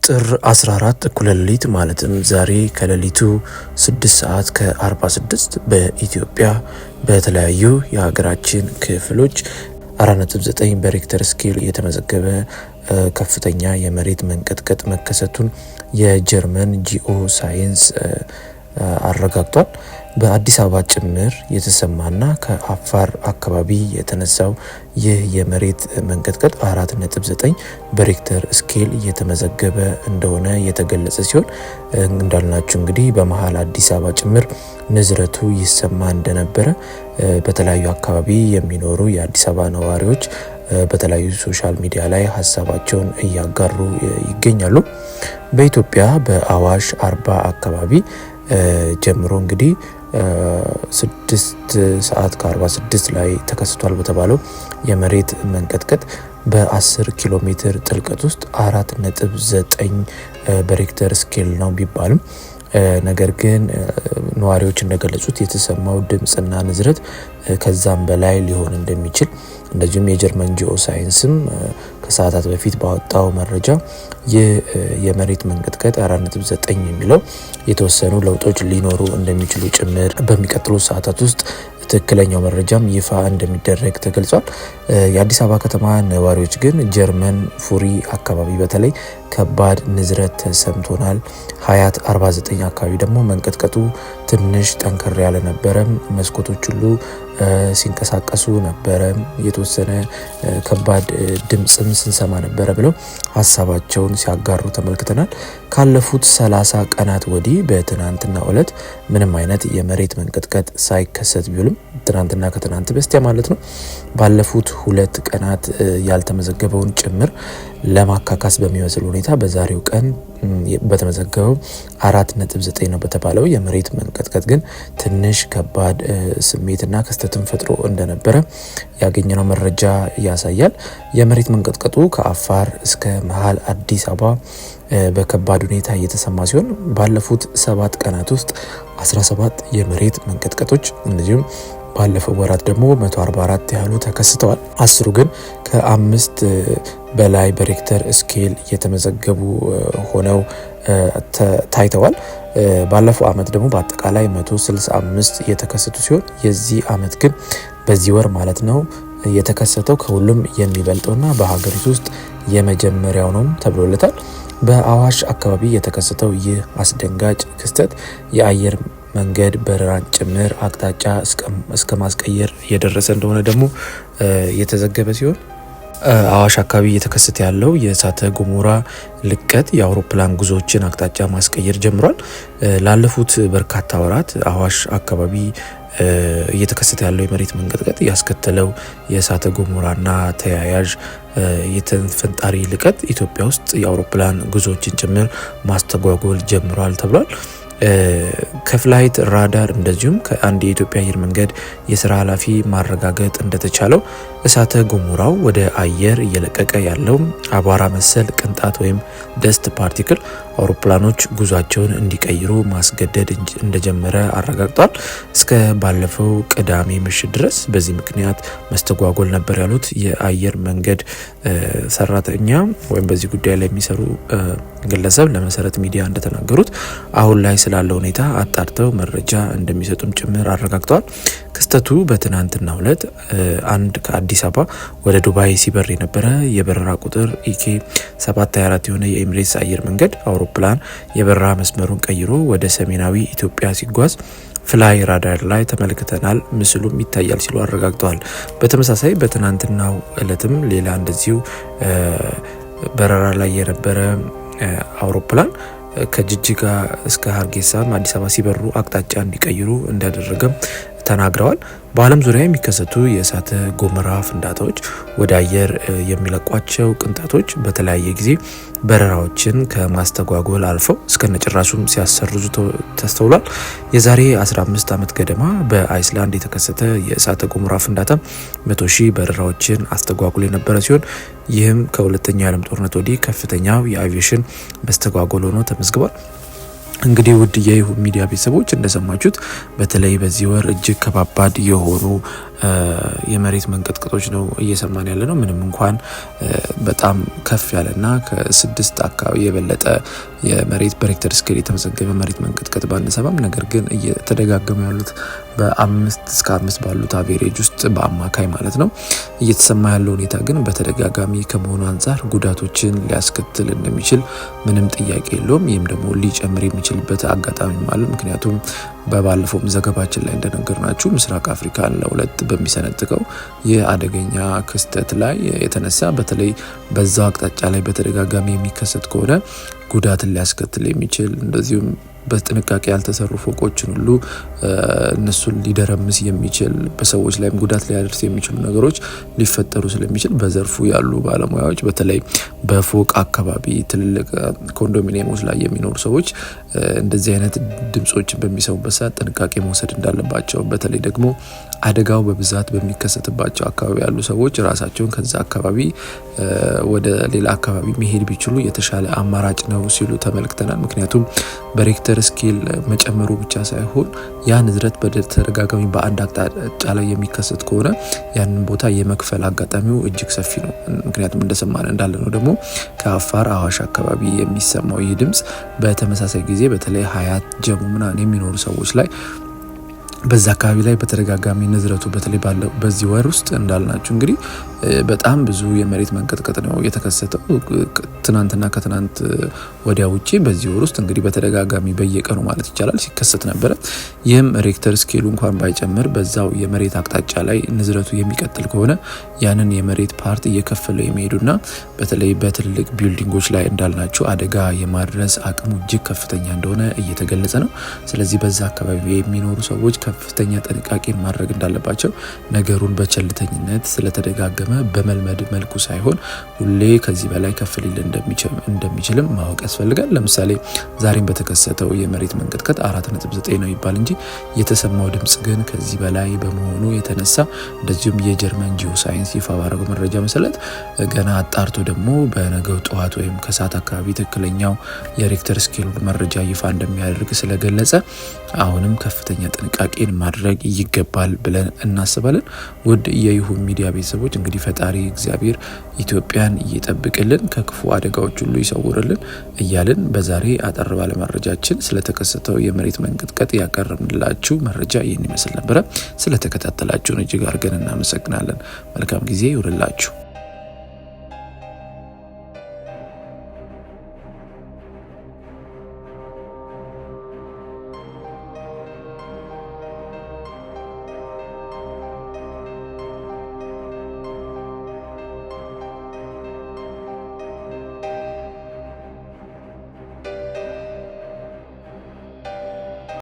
ጥር 14 እኩለ ሌሊት ማለትም ዛሬ ከሌሊቱ 6 ሰዓት ከ46 በኢትዮጵያ በተለያዩ የሀገራችን ክፍሎች 4.9 በሬክተር ስኬል የተመዘገበ ከፍተኛ የመሬት መንቀጥቀጥ መከሰቱን የጀርመን ጂኦ ሳይንስ አረጋግጧል። በአዲስ አበባ ጭምር የተሰማና ከአፋር አካባቢ የተነሳው ይህ የመሬት መንቀጥቀጥ 4.9 በሬክተር ስኬል እየተመዘገበ እንደሆነ የተገለጸ ሲሆን እንዳልናችሁ እንግዲህ በመሃል አዲስ አበባ ጭምር ንዝረቱ ይሰማ እንደነበረ በተለያዩ አካባቢ የሚኖሩ የአዲስ አበባ ነዋሪዎች በተለያዩ ሶሻል ሚዲያ ላይ ሀሳባቸውን እያጋሩ ይገኛሉ። በኢትዮጵያ በአዋሽ አርባ አካባቢ ጀምሮ እንግዲህ 6 ሰዓት ከ46 ላይ ተከስቷል በተባለው የመሬት መንቀጥቀጥ በ10 ኪሎ ሜትር ጥልቀት ውስጥ 4.9 በሬክተር ስኬል ነው ቢባልም ነገር ግን ነዋሪዎች እንደገለጹት የተሰማው ድምጽና ንዝረት ከዛም በላይ ሊሆን እንደሚችል እንደዚሁም የጀርመን ጂኦ ሳይንስም ከሰዓታት በፊት ባወጣው መረጃ የመሬት መንቀጥቀጥ 4.9 የሚለው የተወሰኑ ለውጦች ሊኖሩ እንደሚችሉ ጭምር በሚቀጥሉ ሰዓታት ውስጥ ትክክለኛው መረጃም ይፋ እንደሚደረግ ተገልጿል። የአዲስ አበባ ከተማ ነዋሪዎች ግን ጀርመን ፉሪ አካባቢ በተለይ ከባድ ንዝረት ተሰምቶናል። ሀያት 49 አካባቢ ደግሞ መንቀጥቀጡ ትንሽ ጠንከር ያለ ነበረ፣ መስኮቶች ሁሉ ሲንቀሳቀሱ ነበረ፣ የተወሰነ ከባድ ድምጽም ስንሰማ ነበረ ብለው ሀሳባቸውን ሲያጋሩ ተመልክተናል። ካለፉት 30 ቀናት ወዲህ በትናንትናው ዕለት ምንም አይነት የመሬት መንቀጥቀጥ ሳይከሰት ቢውልም ትናንትና ከትናንት በስቲያ ማለት ነው ባለፉት 2 ቀናት ያልተመዘገበውን ጭምር ለማካካስ በሚመስል ሁኔታ በዛሬው ቀን በተመዘገበው 4.9 ነው በተባለው የመሬት መንቀጥቀጥ ግን ትንሽ ከባድ ስሜትና ክስተትን ፈጥሮ እንደነበረ ያገኘነው መረጃ ያሳያል። የመሬት መንቀጥቀጡ ከአፋር እስከ መሃል አዲስ አበባ በከባድ ሁኔታ እየተሰማ ሲሆን ባለፉት 7 ቀናት ውስጥ 17 የመሬት መንቀጥቀጦች እንደዚሁም ባለፈው ወራት ደግሞ 144 ያህሉ ተከስተዋል። 10ሩ ግን ከ5 በላይ በሬክተር ስኬል የተመዘገቡ ሆነው ታይተዋል። ባለፈው አመት ደግሞ በአጠቃላይ 165 የተከሰቱ ሲሆን የዚህ አመት ግን በዚህ ወር ማለት ነው የተከሰተው ከሁሉም የሚበልጠውና በሀገሪቱ ውስጥ የመጀመሪያው ነው ተብሎለታል። በአዋሽ አካባቢ የተከሰተው ይህ አስደንጋጭ ክስተት የአየር መንገድ በረራን ጭምር አቅጣጫ እስከ ማስቀየር የደረሰ እንደሆነ ደግሞ የተዘገበ ሲሆን አዋሽ አካባቢ እየተከሰተ ያለው የእሳተ ገሞራ ልቀት የአውሮፕላን ጉዞዎችን አቅጣጫ ማስቀየር ጀምሯል። ላለፉት በርካታ ወራት አዋሽ አካባቢ እየተከሰተ ያለው የመሬት መንቀጥቀጥ ያስከተለው የእሳተ ገሞራና ተያያዥ የተፈንጣሪ ልቀት ኢትዮጵያ ውስጥ የአውሮፕላን ጉዞዎችን ጭምር ማስተጓጎል ጀምሯል ተብሏል። ከፍላይት ራዳር እንደዚሁም ከአንድ የኢትዮጵያ አየር መንገድ የስራ ኃላፊ ማረጋገጥ እንደተቻለው እሳተ ገሞራው ወደ አየር እየለቀቀ ያለው አቧራ መሰል ቅንጣት ወይም ደስት ፓርቲክል አውሮፕላኖች ጉዟቸውን እንዲቀይሩ ማስገደድ እንደጀመረ አረጋግጧል። እስከ ባለፈው ቅዳሜ ምሽት ድረስ በዚህ ምክንያት መስተጓጎል ነበር ያሉት የአየር መንገድ ሰራተኛ ወይም በዚህ ጉዳይ ላይ የሚሰሩ ግለሰብ ለመሰረት ሚዲያ እንደተናገሩት አሁን ላይ ስላለው ሁኔታ አጣርተው መረጃ እንደሚሰጡም ጭምር አረጋግጠዋል። ክስተቱ በትናንትናው ዕለት አንድ ከአዲስ አበባ ወደ ዱባይ ሲበር የነበረ የበረራ ቁጥር ኢኬ 724 የሆነ የኤሚሬትስ አየር መንገድ አውሮፕላን የበረራ መስመሩን ቀይሮ ወደ ሰሜናዊ ኢትዮጵያ ሲጓዝ ፍላይ ራዳር ላይ ተመልክተናል፣ ምስሉም ይታያል ሲሉ አረጋግጠዋል። በተመሳሳይ በትናንትናው ዕለትም ሌላ እንደዚሁ በረራ ላይ የነበረ አውሮፕላን ከጅጅጋ እስከ ሀርጌሳ አዲስ አበባ ሲበሩ አቅጣጫ እንዲቀይሩ እንዳደረገም ተናግረዋል። በዓለም ዙሪያ የሚከሰቱ የእሳተ ገሞራ ፍንዳታዎች ወደ አየር የሚለቋቸው ቅንጣቶች በተለያየ ጊዜ በረራዎችን ከማስተጓጎል አልፈው እስከነጭራሹም ሲያሰርዙ ተስተውሏል። የዛሬ 15 ዓመት ገደማ በአይስላንድ የተከሰተ የእሳተ ገሞራ ፍንዳታ 100,000 በረራዎችን አስተጓጉሎ የነበረ ሲሆን ይህም ከሁለተኛው የዓለም ጦርነት ወዲህ ከፍተኛው የአቪዬሽን መስተጓጎል ሆኖ ተመዝግቧል። እንግዲህ ውድ የይሁ ሚዲያ ቤተሰቦች እንደሰማችሁት በተለይ በዚህ ወር እጅግ ከባባድ የሆኑ የመሬት መንቀጥቀጦች ነው እየሰማን ያለ ነው። ምንም እንኳን በጣም ከፍ ያለና ከ6 አካባቢ የበለጠ የመሬት በሬክተር ስኬል የተመዘገበ መሬት መንቀጥቀጥ ባንሰማም፣ ነገር ግን እየተደጋገሙ ያሉት በ5 እስከ 5 ባሉት አቬሬጅ ውስጥ በአማካይ ማለት ነው እየተሰማ ያለው ሁኔታ ግን በተደጋጋሚ ከመሆኑ አንጻር ጉዳቶችን ሊያስከትል እንደሚችል ምንም ጥያቄ የለውም። ይህም ደግሞ ሊጨምር የሚችልበት አጋጣሚ አለ። ምክንያቱም በባለፈው ዘገባችን ላይ እንደነገርናችሁ ምስራቅ አፍሪካን ለሁለት በሚሰነጥቀው የአደገኛ ክስተት ላይ የተነሳ በተለይ በዛው አቅጣጫ ላይ በተደጋጋሚ የሚከሰት ከሆነ ጉዳትን ሊያስከትል የሚችል እንደዚሁም በጥንቃቄ ያልተሰሩ ፎቆችን ሁሉ እነሱን ሊደረምስ የሚችል በሰዎች ላይም ጉዳት ሊያደርስ የሚችሉ ነገሮች ሊፈጠሩ ስለሚችል በዘርፉ ያሉ ባለሙያዎች በተለይ በፎቅ አካባቢ ትልልቅ ኮንዶሚኒየሞች ላይ የሚኖሩ ሰዎች እንደዚህ አይነት ድምጾችን በሚሰሙበት ሰዓት ጥንቃቄ መውሰድ እንዳለባቸው፣ በተለይ ደግሞ አደጋው በብዛት በሚከሰትባቸው አካባቢ ያሉ ሰዎች ራሳቸውን ከዛ አካባቢ ወደ ሌላ አካባቢ መሄድ ቢችሉ የተሻለ አማራጭ ነው ሲሉ ተመልክተናል። ምክንያቱም በሬክተር ስኬል መጨመሩ ብቻ ሳይሆን ያ ንዝረት በተደጋጋሚ በአንድ አቅጣጫ ላይ የሚከሰት ከሆነ ያንን ቦታ የመክፈል አጋጣሚው እጅግ ሰፊ ነው። ምክንያቱም እንደሰማን እንዳለ ነው ደግሞ ከአፋር አዋሽ አካባቢ የሚሰማው ይህ ድምጽ በተመሳሳይ ጊዜ በተለይ ሀያት ጀሙ ምናምን የሚኖሩ ሰዎች ላይ በዛ አካባቢ ላይ በተደጋጋሚ ንዝረቱ በተለይ ባለው በዚህ ወር ውስጥ እንዳልናችሁ እንግዲህ በጣም ብዙ የመሬት መንቀጥቀጥ ነው የተከሰተው። ትናንትና ከትናንት ወዲያ ውጪ በዚህ ወር ውስጥ እንግዲህ በተደጋጋሚ በየቀኑ ማለት ይቻላል ሲከሰት ነበረ። ይህም ሬክተር ስኬሉ እንኳን ባይጨምር በዛው የመሬት አቅጣጫ ላይ ንዝረቱ የሚቀጥል ከሆነ ያንን የመሬት ፓርት እየከፈለው የሚሄዱና በተለይ በትልልቅ ቢልዲንጎች ላይ እንዳልናችሁ አደጋ የማድረስ አቅሙ እጅግ ከፍተኛ እንደሆነ እየተገለጸ ነው። ስለዚህ በዛ አካባቢ የሚኖሩ ሰዎች ከፍተኛ ጥንቃቄ ማድረግ እንዳለባቸው፣ ነገሩን በቸልተኝነት ስለተደጋገመ በመልመድ መልኩ ሳይሆን ሁሌ ከዚህ በላይ ከፍ ሊል እንደሚችልም ማወቅ ያስፈልጋል። ለምሳሌ ዛሬም በተከሰተው የመሬት መንቀጥቀጥ 4.9 ነው ይባል እንጂ የተሰማው ድምጽ ግን ከዚህ በላይ በመሆኑ የተነሳ እንደዚሁም የጀርመን ጂኦ ሳይንስ ይፋ ባደረገው መረጃ መሰረት ገና አጣርቶ ደግሞ በነገው ጠዋት ወይም ከሰዓት አካባቢ ትክክለኛው የሬክተር ስኬል መረጃ ይፋ እንደሚያደርግ ስለገለጸ አሁንም ከፍተኛ ጥንቃቄ ማድረግ ይገባል ብለን እናስባለን። ውድ የይሁን ሚዲያ ቤተሰቦች እንግዲህ ፈጣሪ እግዚአብሔር ኢትዮጵያን ይጠብቅልን፣ ከክፉ አደጋዎች ሁሉ ይሰውርልን እያልን በዛሬ አጠር ባለ መረጃችን ስለተከሰተው የመሬት መንቀጥቀጥ ያቀረብንላችሁ መረጃ ይህን ይመስል ነበረ። ስለተከታተላችሁን እጅግ አድርገን እናመሰግናለን። መልካም ጊዜ ይሁንላችሁ።